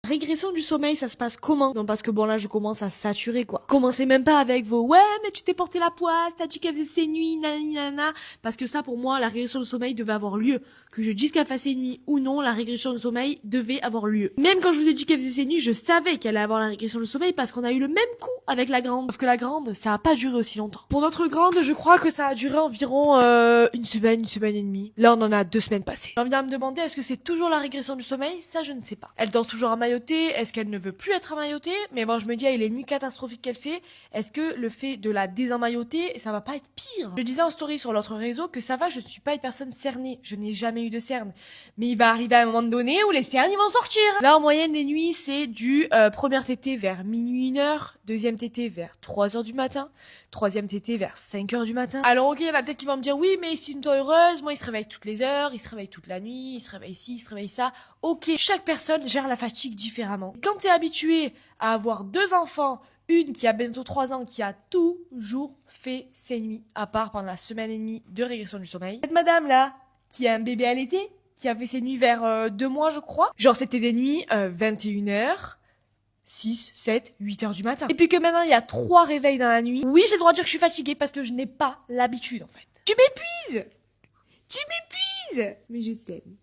Régression du sommeil, ça se passe comment? Non, parce que bon là je commence à saturer quoi. Commencez même pas avec vos ouais mais tu t'es porté la poisse, t'as dit qu'elle faisait ses nuits, nanana. Parce que ça pour moi la régression du sommeil devait avoir lieu. Que je dise qu'elle fasse ses nuits ou non, la régression du sommeil devait avoir lieu. Même quand je vous ai dit qu'elle faisait ses nuits, je savais qu'elle allait avoir la régression du sommeil parce qu'on a eu le même coup avec la grande. Sauf que la grande, ça a pas duré aussi longtemps. Pour notre grande, je crois que ça a duré environ une semaine et demie. Là on en a 2 semaines passées. J'ai envie de me demander est-ce que c'est toujours la régression du sommeil? Ça je ne sais pas. Elle dort toujours emmaillotée, est-ce qu'elle ne veut plus être emmaillotée? Mais bon je me dis avec les nuits catastrophiques qu'elle fait, est-ce que le fait de la désemmailloter, ça va pas être pire? Je disais en story sur l'autre réseau que ça va, je suis pas une personne cernée, je n'ai jamais eu de cernes. Mais il va arriver à un moment donné où les cernes ils vont sortir. Là en moyenne les nuits c'est du première tétée vers minuit 1h, deuxième tétée vers 3h du matin, troisième tétée vers 5h du matin. Alors ok, il y en a peut-être qui vont me dire oui mais si une toi heureuse, moi il se réveille toutes les heures, il se réveille toute la nuit, il se réveille ci, il se réveille ça. Ok, chaque personne gère la fatigue différemment. Quand t'es habitué à avoir 2 enfants, une qui a bientôt 3 ans, qui a toujours fait ses nuits, à part pendant la semaine et demie de régression du sommeil. Cette madame là, qui a un bébé allaité, qui a fait ses nuits vers 2 mois je crois. Genre c'était des nuits 21h, 6, 7, 8h du matin. Et puis que maintenant il y a 3 réveils dans la nuit. Oui j'ai le droit de dire que je suis fatiguée parce que je n'ai pas l'habitude en fait. Tu m'épuises. Tu m'épuises. Mais je t'aime.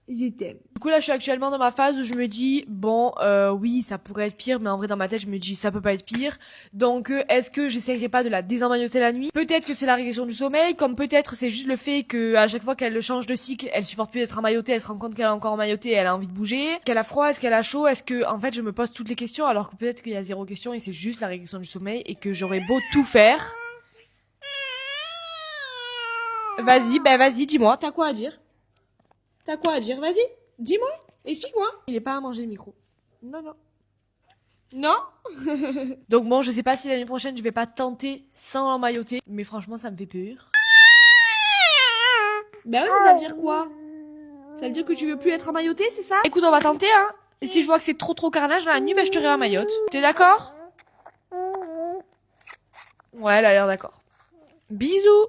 Je t'aime. Du coup là je suis actuellement dans ma phase où je me dis bon oui ça pourrait être pire mais en vrai dans ma tête je me dis ça peut pas être pire. Donc est-ce que j'essaierai pas de la désemmailloter la nuit? Peut-être que c'est la régression du sommeil, comme peut-être c'est juste le fait que à chaque fois qu'elle change de cycle, elle supporte plus d'être emmaillotée, elle se rend compte qu'elle est encore emmaillotée, elle a envie de bouger, qu'elle a froid, est-ce qu'elle a chaud, est-ce que en fait je me pose toutes les questions alors que peut-être qu'il y a 0 question et c'est juste la régression du sommeil et que j'aurais beau tout faire. Vas-y, dis-moi, t'as quoi à dire? T'as quoi à dire? Vas-y, dis-moi, explique-moi. Il est pas à manger le micro. Non, non. Non. Donc bon, je sais pas si l'année prochaine je vais pas tenter sans l'emmailloter, mais franchement ça me fait peur. Bah oui, mais ça veut dire quoi? Ça veut dire que tu veux plus être emmailloté, c'est ça? Écoute, on va tenter, hein. Et si je vois que c'est trop carnage dans la nuit, bah je te réemmaillote. T'es d'accord? Ouais, elle a l'air d'accord. Bisous.